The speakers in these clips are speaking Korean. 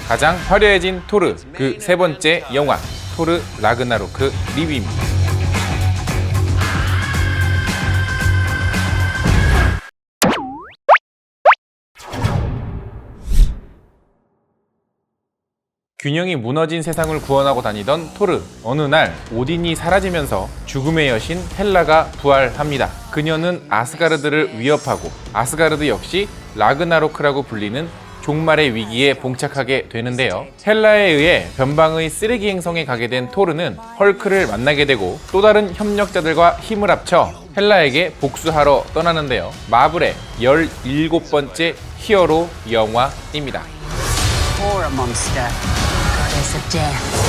가장 화려해진 토르 그 세 번째 영화 토르 라그나로크 리뷰입니다. 균형이 무너진 세상을 구원하고 다니던 토르. 어느 날 오딘이 사라지면서 죽음의 여신 헬라가 부활합니다. 그녀는 아스가르드를 위협하고 아스가르드 역시 라그나로크라고 불리는 종말의 위기에 봉착하게 되는데요. 헬라에 의해 변방의 쓰레기 행성에 가게 된 토르는 헐크를 만나게 되고 또 다른 협력자들과 힘을 합쳐 헬라에게 복수하러 떠나는데요. 마블의 17번째 히어로 영화입니다. Horror monster, goddess of death.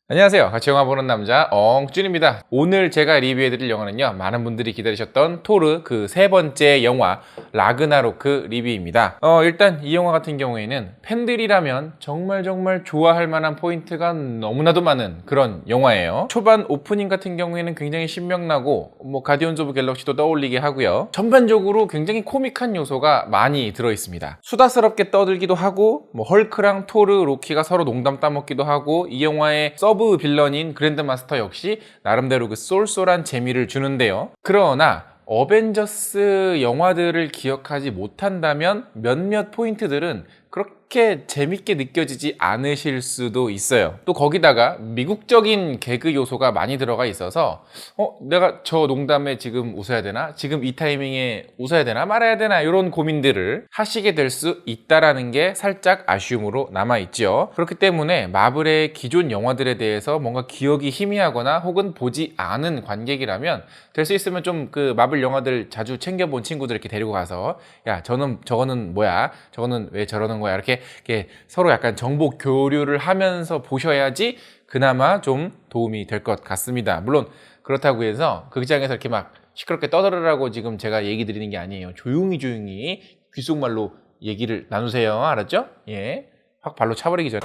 안녕하세요. 같이 영화 보는 남자 엉준입니다. 오늘 제가 리뷰해드릴 영화는요, 많은 분들이 기다리셨던 토르 그 세 번째 영화 라그나로크 리뷰입니다. 일단 이 영화 같은 경우에는 팬들이라면 정말 좋아할 만한 포인트가 너무나도 많은 그런 영화예요. 초반 오프닝 같은 경우에는 굉장히 신명나고 가디언즈 오브 갤럭시도 떠올리게 하고요. 전반적으로 굉장히 코믹한 요소가 많이 들어있습니다. 수다스럽게 떠들기도 하고 헐크랑 토르, 로키가 서로 농담 따먹기도 하고, 이 영화의 서브 빌런인 그랜드마스터 역시 나름대로 그 쏠쏠한 재미를 주는데요. 그러나 어벤져스 영화들을 기억하지 못한다면 몇몇 포인트들은 그렇게 재밌게 느껴지지 않으실 수도 있어요. 또 거기다가 미국적인 개그 요소가 많이 들어가 있어서 내가 저 농담에 지금 웃어야 되나? 지금 이 타이밍에 웃어야 되나? 말아야 되나? 이런 고민들을 하시게 될 수 있다라는 게 살짝 아쉬움으로 남아있죠. 그렇기 때문에 마블의 기존 영화들에 대해서 뭔가 기억이 희미하거나 혹은 보지 않은 관객이라면 될 수 있으면 좀 그 마블 영화들 자주 챙겨본 친구들 이렇게 데리고 가서, 야, 저거는 뭐야? 저거는 왜 저러는 거야? 이렇게 서로 약간 정보 교류를 하면서 보셔야지 그나마 좀 도움이 될 것 같습니다. 물론 그렇다고 해서 극장에서 이렇게 막 시끄럽게 떠들으라고 지금 제가 얘기 드리는 게 아니에요. 조용히 귓속말로 얘기를 나누세요. 알았죠? 예, 확 발로 차버리기 전에.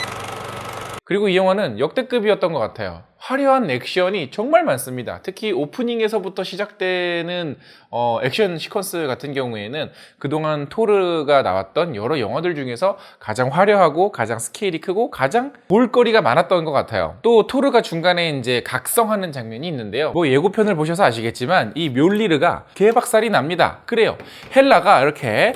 그리고 이 영화는 역대급이었던 것 같아요. 화려한 액션이 정말 많습니다. 특히 오프닝에서부터 시작되는 액션 시퀀스 같은 경우에는 그동안 토르가 나왔던 여러 영화들 중에서 가장 화려하고 가장 스케일이 크고 가장 볼거리가 많았던 것 같아요. 또 토르가 중간에 이제 각성하는 장면이 있는데요. 예고편을 보셔서 아시겠지만 이 묠리르가 개박살이 납니다. 그래요. 헬라가 이렇게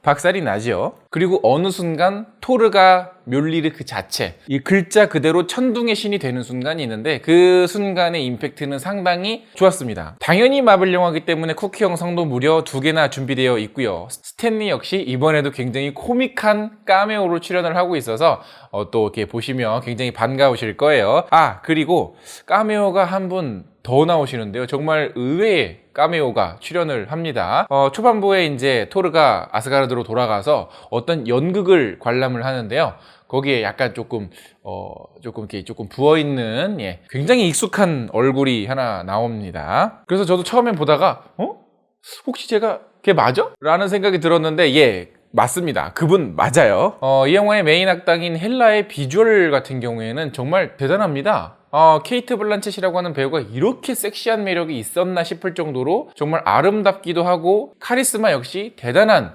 박살이 나죠. 그리고 어느 순간 토르가 묠리르 그 자체, 이 글자 그대로 천둥의 신이 되는 순간이 있는데 그 순간의 임팩트는 상당히 좋았습니다. 당연히 마블 영화이기 때문에 쿠키 영상도 무려 2개나 준비되어 있고요. 스탠리 역시 이번에도 굉장히 코믹한 카메오로 출연을 하고 있어서 또 이렇게 보시면 굉장히 반가우실 거예요. 그리고 카메오가 한 분 더 나오시는데요. 정말 의외의 카메오가 출연을 합니다. 초반부에 이제 토르가 아스가르드로 돌아가서 어떤 연극을 관람을 하는데요. 거기에 약간 조금 부어있는, 굉장히 익숙한 얼굴이 하나 나옵니다. 그래서 저도 처음엔 보다가 혹시 제가 걔 맞아? 라는 생각이 들었는데 맞습니다. 그분 맞아요. 이 영화의 메인 악당인 헬라의 비주얼 같은 경우에는 정말 대단합니다. 케이트 블란쳇이라고 하는 배우가 이렇게 섹시한 매력이 있었나 싶을 정도로 정말 아름답기도 하고 카리스마 역시 대단한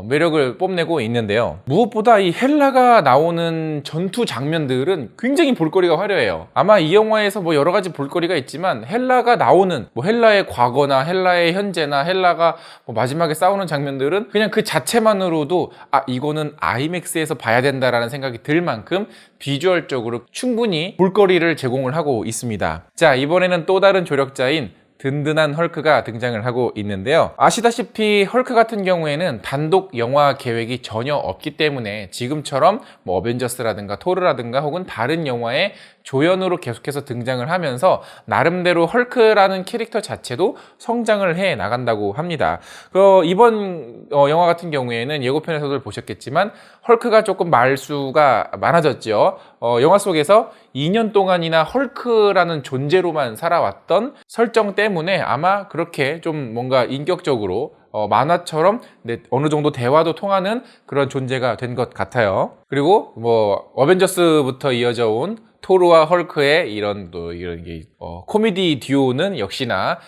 매력을 뽐내고 있는데요. 무엇보다 이 헬라가 나오는 전투 장면들은 굉장히 볼거리가 화려해요. 아마 이 영화에서 여러 가지 볼거리가 있지만 헬라가 나오는 헬라의 과거나 헬라의 현재나 헬라가 마지막에 싸우는 장면들은 그냥 그 자체만으로도 이거는 아이맥스에서 봐야 된다라는 생각이 들 만큼 비주얼적으로 충분히 볼거리를 제공을 하고 있습니다. 자, 이번에는 또 다른 조력자인 든든한 헐크가 등장을 하고 있는데요. 아시다시피 헐크 같은 경우에는 단독 영화 계획이 전혀 없기 때문에 지금처럼 어벤져스라든가 토르라든가 혹은 다른 영화의 조연으로 계속해서 등장을 하면서 나름대로 헐크라는 캐릭터 자체도 성장을 해 나간다고 합니다. 이번 영화 같은 경우에는 예고편에서도 보셨겠지만 헐크가 조금 말수가 많아졌죠. 영화 속에서 2년 동안이나 헐크라는 존재로만 살아왔던 설정 때문에 아마 그렇게 좀 뭔가 인격적으로 만화처럼 어느 정도 대화도 통하는 그런 존재가 된 것 같아요. 그리고 뭐 어벤져스부터 이어져 온 토르와 헐크의 이런 게 코미디 듀오는 역시나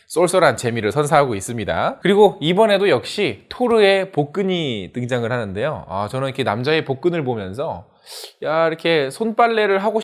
쏠쏠한 재미를 선사하고 있습니다. 그리고 이번에도 역시 토르의 복근이 등장을 하는데요. 저는 이렇게 남자의 복근을 보면서 야, 이렇게 손빨래를 하고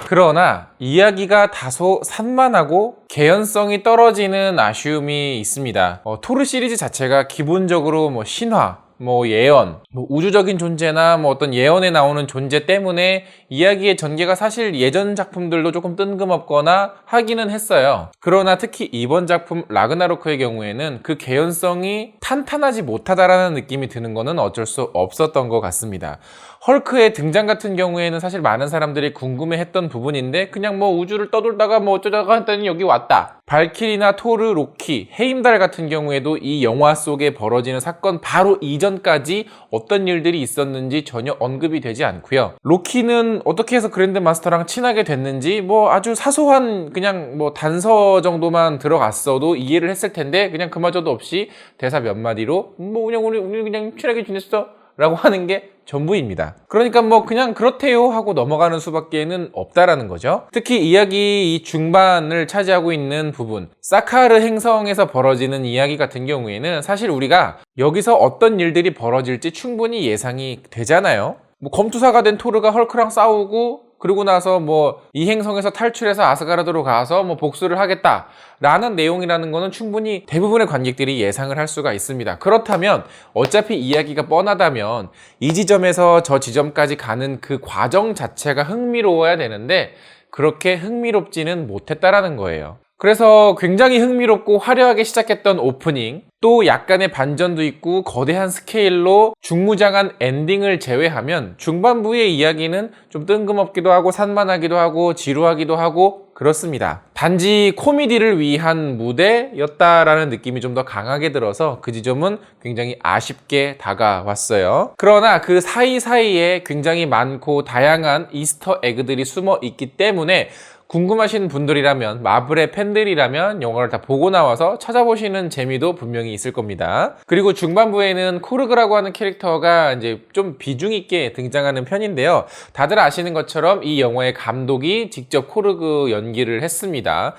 그러나 이야기가 다소 산만하고 개연성이 떨어지는 아쉬움이 있습니다. 토르 시리즈 자체가 기본적으로 뭐 신화, 뭐 예언, 뭐 우주적인 존재나 뭐 어떤 예언에 나오는 존재 때문에 이야기의 전개가 사실 예전 작품들도 조금 뜬금없거나 하기는 했어요. 그러나 특히 이번 작품 라그나로크의 경우에는 그 개연성이 탄탄하지 못하다라는 느낌이 드는 거는 어쩔 수 없었던 것 같습니다. 헐크의 등장 같은 경우에는 사실 많은 사람들이 궁금해했던 부분인데 그냥 뭐 우주를 떠돌다가 뭐 어쩌다가 했더니 여기 왔다. 발키리나 토르, 로키, 헤임달 같은 경우에도 이 영화 속에 벌어지는 사건 바로 이전까지 어떤 일들이 있었는지 전혀 언급이 되지 않고요. 로키는 어떻게 해서 그랜드 마스터랑 친하게 됐는지 뭐 아주 사소한 그냥 뭐 단서 정도만 들어갔어도 이해를 했을 텐데 그냥 그마저도 없이 대사 몇 마디로 뭐 그냥 우리 그냥 친하게 지냈어 라고 하는 게 전부입니다. 그러니까 뭐 그냥 그렇대요 하고 넘어가는 수밖에는 없다라는 거죠. 특히 이야기 이 중반을 차지하고 있는 부분, 사카르 행성에서 벌어지는 이야기 같은 경우에는 사실 우리가 여기서 어떤 일들이 벌어질지 충분히 예상이 되잖아요. 뭐 검투사가 된 토르가 헐크랑 싸우고 그러고 나서 뭐 이 행성에서 탈출해서 아스가르드로 가서 뭐 복수를 하겠다라는 내용이라는 거는 충분히 대부분의 관객들이 예상을 할 수가 있습니다. 그렇다면 어차피 이야기가 뻔하다면 이 지점에서 저 지점까지 가는 그 과정 자체가 흥미로워야 되는데 그렇게 흥미롭지는 못했다라는 거예요. 그래서 굉장히 흥미롭고 화려하게 시작했던 오프닝, 또 약간의 반전도 있고 거대한 스케일로 중무장한 엔딩을 제외하면 중반부의 이야기는 좀 뜬금없기도 하고 산만하기도 하고 지루하기도 하고 그렇습니다. 단지 코미디를 위한 무대였다라는 느낌이 좀 더 강하게 들어서 그 지점은 굉장히 아쉽게 다가왔어요. 그러나 그 사이사이에 굉장히 많고 다양한 이스터 에그들이 숨어 있기 때문에 궁금하신 분들이라면, 마블의 팬들이라면 영화를 다 보고 나와서 찾아보시는 재미도 분명히 있을 겁니다. 그리고 중반부에는 코르그라고 하는 캐릭터가 이제 좀 비중 있게 등장하는 편인데요. 다들 아시는 것처럼 이 영화의 감독이 직접 코르그 연기를 했습니다.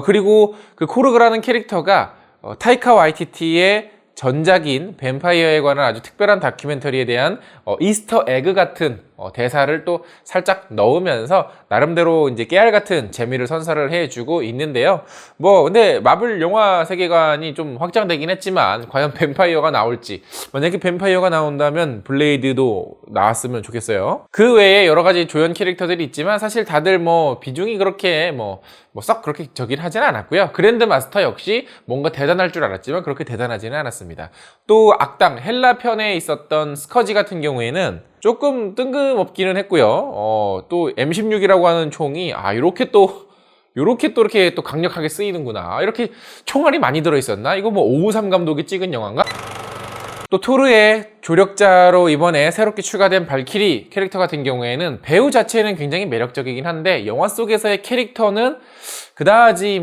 그리고 그 코르그라는 캐릭터가 타이카 와이티티의 전작인 뱀파이어에 관한 아주 특별한 다큐멘터리에 대한 이스터 에그 같은 대사를 또 살짝 넣으면서 나름대로 이제 깨알 같은 재미를 선사를 해주고 있는데요. 뭐 근데 마블 영화 세계관이 좀 확장되긴 했지만 과연 뱀파이어가 나올지, 만약에 뱀파이어가 나온다면 블레이드도 나왔으면 좋겠어요. 그 외에 여러 가지 조연 캐릭터들이 있지만 사실 다들 뭐 비중이 그렇게 썩 그렇게 저긴 하진 않았고요. 그랜드 마스터 역시 뭔가 대단할 줄 알았지만 그렇게 대단하지는 않았습니다. 또 악당 헬라 편에 있었던 스커지 같은 경우에는 조금 뜬금없기는 했고요. 또 M16이라고 하는 총이 이렇게 또 이렇게 또 강력하게 쓰이는구나. 이렇게 총알이 많이 들어있었나? 이거 뭐 553 감독이 찍은 영화인가? 또 토르의 조력자로 이번에 새롭게 추가된 발키리 캐릭터 같은 경우에는 배우 자체는 굉장히 매력적이긴 한데 영화 속에서의 캐릭터는 그다지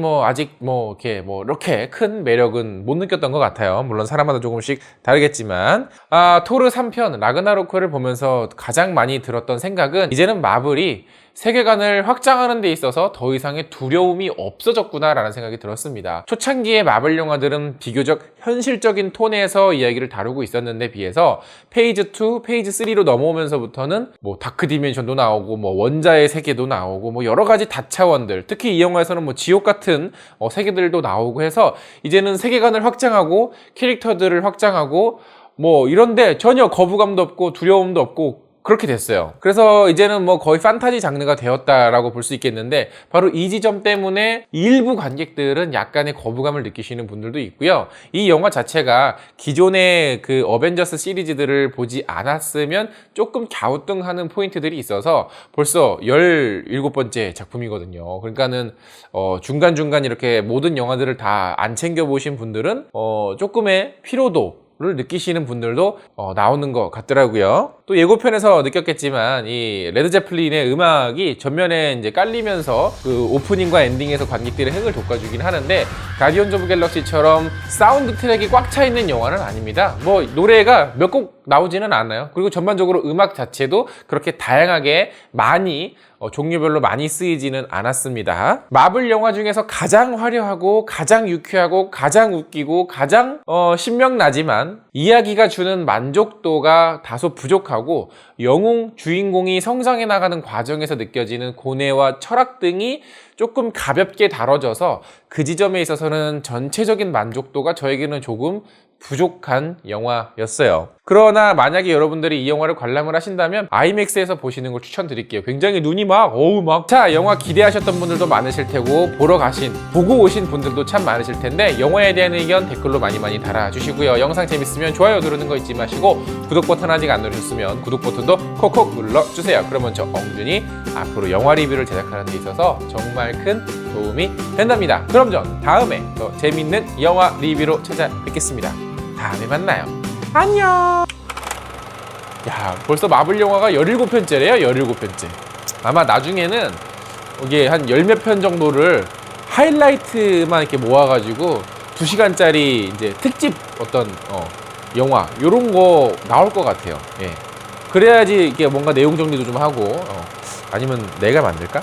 이렇게 큰 매력은 못 느꼈던 것 같아요. 물론 사람마다 조금씩 다르겠지만 토르 3편 라그나로크를 보면서 가장 많이 들었던 생각은 이제는 마블이 세계관을 확장하는 데 있어서 더 이상의 두려움이 없어졌구나 라는 생각이 들었습니다. 초창기의 마블 영화들은 비교적 현실적인 톤에서 이야기를 다루고 있었는데 비해서 페이지 2, 페이지 3로 넘어오면서부터는 뭐 다크 디멘션도 나오고 뭐 원자의 세계도 나오고 뭐 여러 가지 다차원들, 특히 이 영화에서는 뭐 지옥 같은 세계들도 나오고 해서 이제는 세계관을 확장하고 캐릭터들을 확장하고 뭐 이런데 전혀 거부감도 없고 두려움도 없고 그렇게 됐어요. 그래서 이제는 뭐 거의 판타지 장르가 되었다라고 볼 수 있겠는데 바로 이 지점 때문에 일부 관객들은 약간의 거부감을 느끼시는 분들도 있고요. 이 영화 자체가 기존의 그 어벤져스 시리즈들을 보지 않았으면 조금 갸우뚱하는 포인트들이 있어서 벌써 17번째 작품이거든요. 그러니까는 중간중간 이렇게 모든 영화들을 다 안 챙겨보신 분들은 조금의 피로도 를 느끼시는 분들도 나오는 것 같더라고요. 또 예고편에서 느꼈겠지만 이 레드 제플린의 음악이 전면에 이제 깔리면서 그 오프닝과 엔딩에서 관객들의 흥을 돋궈주긴 하는데 가디언즈 오브 갤럭시처럼 사운드 트랙이 꽉 차 있는 영화는 아닙니다. 뭐 노래가 몇 곡 나오지는 않아요. 그리고 전반적으로 음악 자체도 그렇게 다양하게 많이 종류별로 많이 쓰이지는 않았습니다. 마블 영화 중에서 가장 화려하고 가장 유쾌하고 가장 웃기고 가장 신명나지만 이야기가 주는 만족도가 다소 부족하고 영웅 주인공이 성장해 나가는 과정에서 느껴지는 고뇌와 철학 등이 조금 가볍게 다뤄져서 그 지점에 있어서는 전체적인 만족도가 저에게는 조금 부족한 영화였어요. 그러나 만약에 여러분들이 이 영화를 관람을 하신다면 아이맥스에서 보시는 걸 추천드릴게요. 굉장히 눈이 자, 영화 기대하셨던 분들도 많으실 테고 보고 오신 분들도 참 많으실 텐데 영화에 대한 의견 댓글로 많이 달아주시고요. 영상 재밌으면 좋아요 누르는 거 잊지 마시고 구독 버튼 아직 안 누르셨으면 구독 버튼도 콕콕 눌러주세요. 그러면 저 엉준이 앞으로 영화 리뷰를 제작하는 데 있어서 정말 큰 도움이 된답니다. 그럼 전 다음에 더 재밌는 영화 리뷰로 찾아뵙겠습니다. 다음에 만나요. 안녕. 야, 벌써 마블 영화가 17편째래요. 17편째. 아마 나중에는 이게 한 10몇 편 정도를 하이라이트만 이렇게 모아가지고 2시간짜리 이제 특집 어떤 영화 요런 거 나올 것 같아요. 예. 그래야지 이게 뭔가 내용 정리도 좀 하고 아니면 내가 만들까?